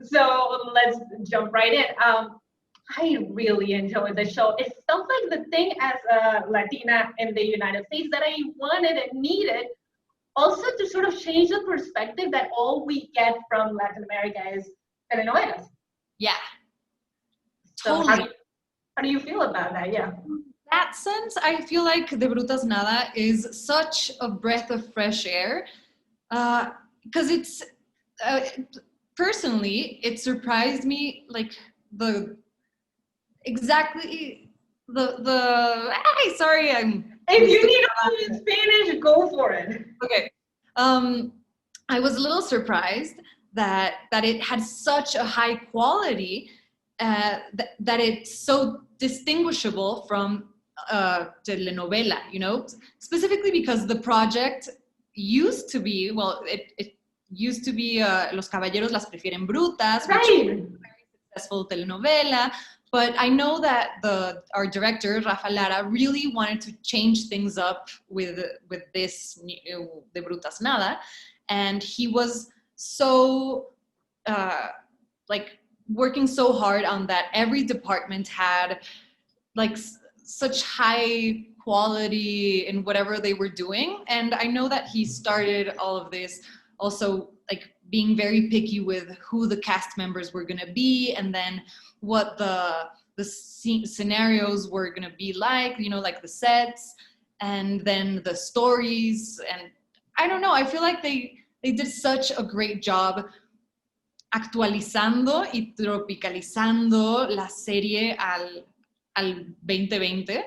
So let's jump right in. I really enjoyed the show. It felt like the thing as a Latina in the United States that I wanted and needed. Also to sort of change the perspective that all we get from Latin America is telenovelas. Yeah, So totally. how do you feel about that? Yeah. That sense, I feel like De Brutas Nada is such a breath of fresh air because it's uh, personally, it surprised me like the exactly the. Hey, sorry, I'm. If you need to learn Spanish, go for it. Okay. I was a little surprised that it had such a high quality that it's so distinguishable from telenovela, you know, specifically because the project used to be, well, it used to be Los Caballeros las prefieren brutas, which was a very successful telenovela. But I know that our director, Rafa Lara, really wanted to change things up with this De Brutas Nada. And he was so, like, working so hard on that. Every department had, like, such high quality in whatever they were doing. And I know that he started all of this also, like, being very picky with who the cast members were going to be, and then what the scenarios were going to be like, you know, like the sets, and then the stories. And I don't know, I feel like they did such a great job actualizando y tropicalizando la serie al 2020.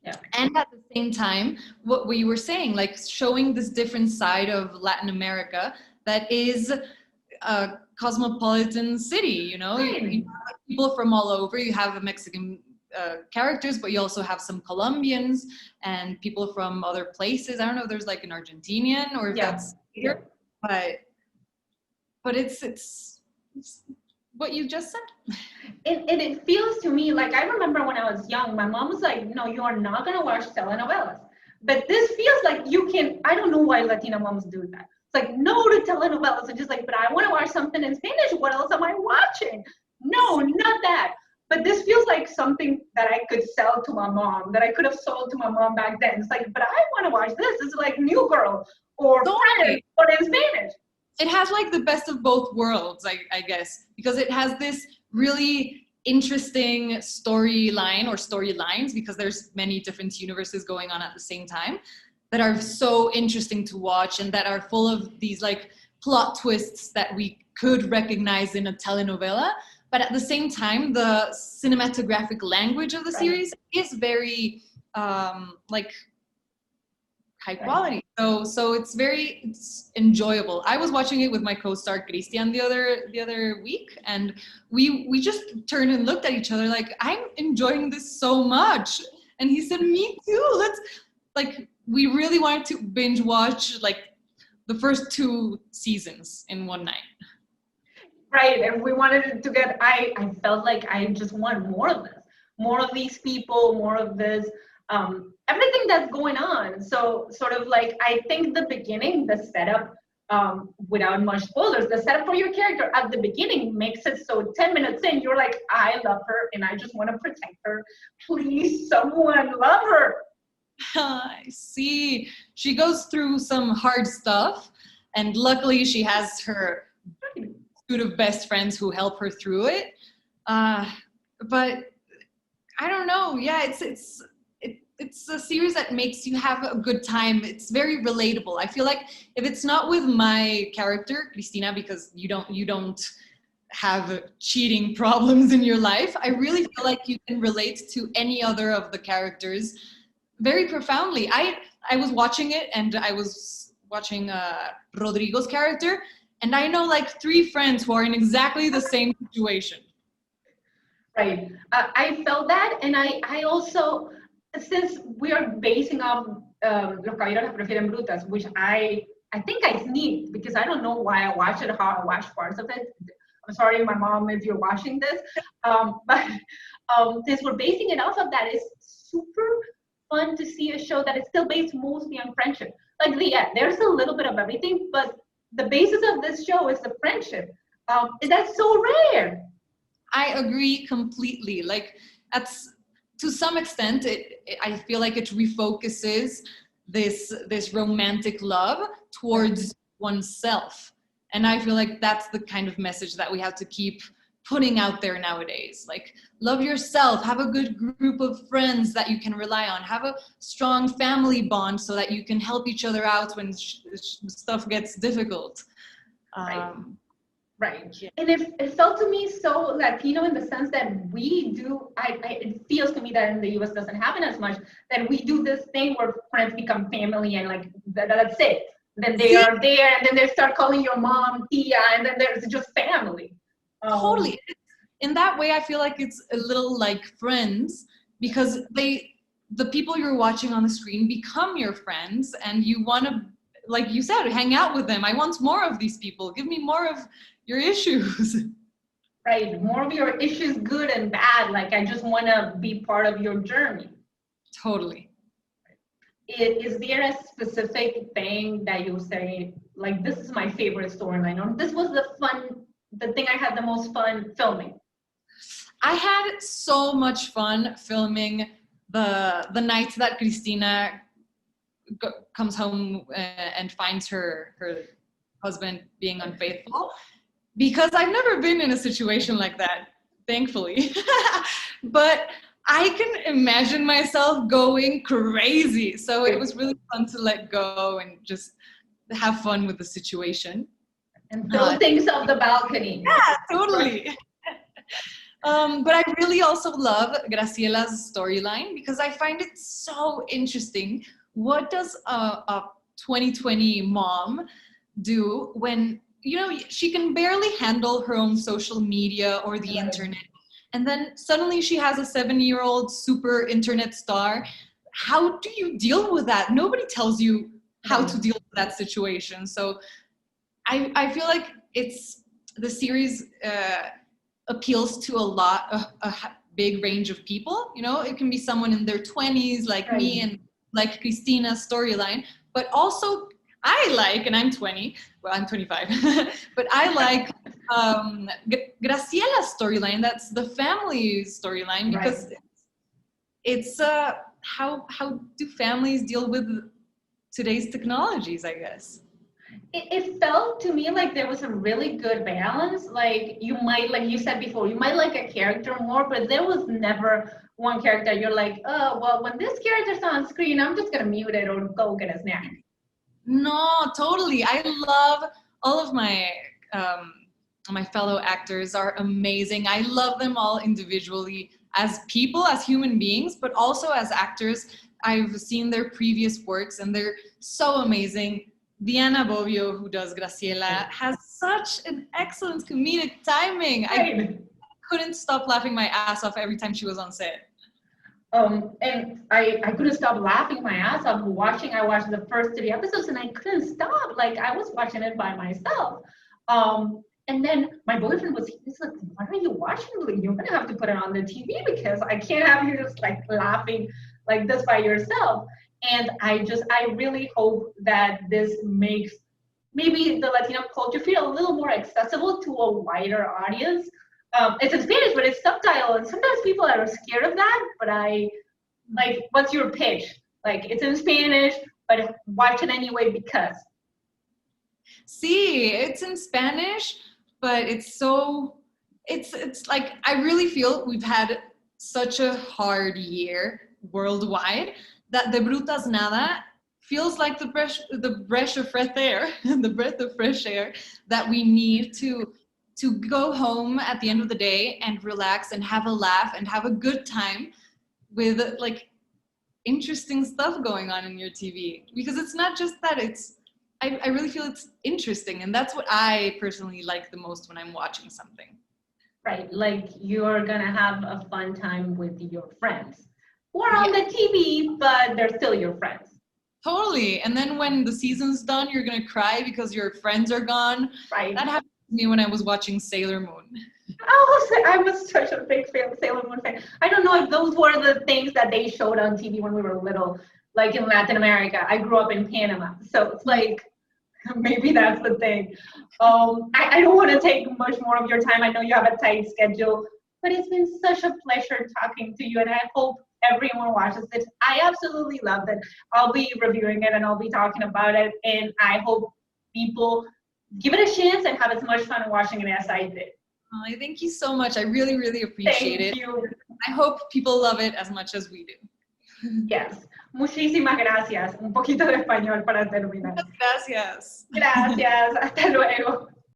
Yeah. And at the same time, what we were saying, like showing this different side of Latin America that is a cosmopolitan city, you know? Right. You have people from all over. You have Mexican characters, but you also have some Colombians and people from other places. I don't know if there's like an Argentinian or if that's here, but it's what you just said. And it feels to me like I remember when I was young, my mom was like, no, you are not going to watch telenovelas. But this feels like you can, I don't know why Latina moms do that. It's like, no to telenovelas. And just like, but I want to watch something in Spanish. What else am I watching? No, not that. But this feels like something that I could sell to my mom, that I could have sold to my mom back then. It's like, but I want to watch this. It's like New Girl or Friends, but in Spanish. It has like the best of both worlds, I guess, because it has this really interesting storyline or storylines, because there's many different universes going on at the same time that are so interesting to watch and that are full of these like plot twists that we could recognize in a telenovela. But at the same time, the cinematographic language of the series is very like high quality. So it's enjoyable. I was watching it with my co-star Christian the other week, and we just turned and looked at each other like, I'm enjoying this so much. And he said, me too. Let's, like, we really wanted to binge watch like the first 2 seasons in one night. Right, and we wanted to get, I felt like I just want more of this, more of these people, more of this, everything that's going on. So sort of like, I think the beginning, the setup, without much spoilers, the setup for your character at the beginning makes it so 10 minutes in, you're like, I love her and I just want to protect her. Please, someone love her. I see. She goes through some hard stuff, and luckily she has her suite of best friends who help her through it. But I don't know. Yeah, it's a series that makes you have a good time. It's very relatable. I feel like if it's not with my character, Cristina, because you don't have cheating problems in your life, I really feel like you can relate to any other of the characters very profoundly. I was watching it, and I was watching Rodrigo's character, and I know like 3 friends who are in exactly the same situation. Right. I felt that, and I also, since we are basing off Los Caballeros las prefieren brutas, which I think I sneaked because I don't know why I watched it, how I watched parts of it. I'm sorry, my mom, if you're watching this. But since we're basing it off of that, it's super fun to see a show that is still based mostly on friendship. Like, yeah, there's a little bit of everything, but the basis of this show is the friendship. That's so rare. I agree completely. Like, that's to some extent, I feel like it refocuses this romantic love towards oneself, and I feel like that's the kind of message that we have to keep putting out there nowadays. Like, love yourself, have a good group of friends that you can rely on, have a strong family bond so that you can help each other out when stuff gets difficult. Right. And it felt to me so Latino in the sense that we do, it feels to me that in the US doesn't happen as much, that we do this thing where friends become family and like, that's it. Then they are there and then they start calling your mom Tia and then there's just family. Totally. In that way, I feel like it's a little like Friends, because the people you're watching on the screen become your friends and you want to, like you said, hang out with them. I want more of these people. Give me more of your issues. Right. More of your issues, good and bad. Like, I just want to be part of your journey. Totally. Is there a specific thing that you say, like, this is my favorite storyline, or this was the thing I had the most fun filming? I had so much fun filming the night that Cristina comes home and finds her husband being unfaithful, because I've never been in a situation like that, thankfully. But I can imagine myself going crazy. So it was really fun to let go and just have fun with the situation. And throw things off the balcony. Yeah, totally. But I really also love Graciela's storyline because I find it so interesting. What does a 2020 mom do when, she can barely handle her own social media or the internet? And then suddenly she has a 7-year-old super internet star. How do you deal with that? Nobody tells you how to deal with that situation. So I feel like the series appeals to a big range of people. It can be someone in their 20s like me and like Cristina's storyline, but also I like, and I'm 20, well, I'm 25, but I like Graciela's storyline. That's the family storyline, because it's how do families deal with today's technologies, I guess. It felt to me like there was a really good balance. Like, you might, like you said before, you might like a character more, but there was never one character you're like, oh, well, when this character's on screen, I'm just gonna mute it or go get a snack. No, totally. I love all of my my fellow actors are amazing. I love them all individually as people, as human beings, but also as actors. I've seen their previous works and they're so amazing. Diana Bobbio, who does Graciela, has such an excellent comedic timing. I couldn't stop laughing my ass off every time she was on set. And I couldn't stop laughing my ass off watching. I watched the first 3 episodes and I couldn't stop. Like, I was watching it by myself. And then my boyfriend he's like, what are you watching? Like, you're gonna have to put it on the TV because I can't have you just like laughing like this by yourself. And I really hope that this makes maybe the Latino culture feel a little more accessible to a wider audience. It's in Spanish, but it's subtitled, and sometimes people are scared of that. But what's your pitch? Like, it's in Spanish, but watch it anyway because. See, it's in Spanish, but it's like, I really feel we've had such a hard year worldwide that the Brutas Nada feels like the breath of fresh air, the breath of fresh air that we need to go home at the end of the day and relax and have a laugh and have a good time with like interesting stuff going on in your TV. Because it's not just that, I really feel it's interesting, and that's what I personally like the most when I'm watching something. Right, like you're gonna have a fun time with your friends who are on the TV, but they're still your friends. Totally. And then when the season's done, you're gonna cry because your friends are gone. Right. That happened to me when I was watching Sailor Moon. I was such a big Sailor Moon fan. I don't know if those were the things that they showed on TV when we were little, like in Latin America. I grew up in Panama, so it's like Maybe that's the thing. I don't want to take much more of your time. I know you have a tight schedule, but it's been such a pleasure talking to you, and I hope everyone watches it. I absolutely loved it. I'll be reviewing it and I'll be talking about it, and I hope people give it a chance and have as much fun watching it as I did. Oh, thank you so much. I really, really appreciate it. Thank you. I hope people love it as much as we do. Yes. Muchísimas gracias. Un poquito de español para terminar. Gracias. Gracias. Hasta luego.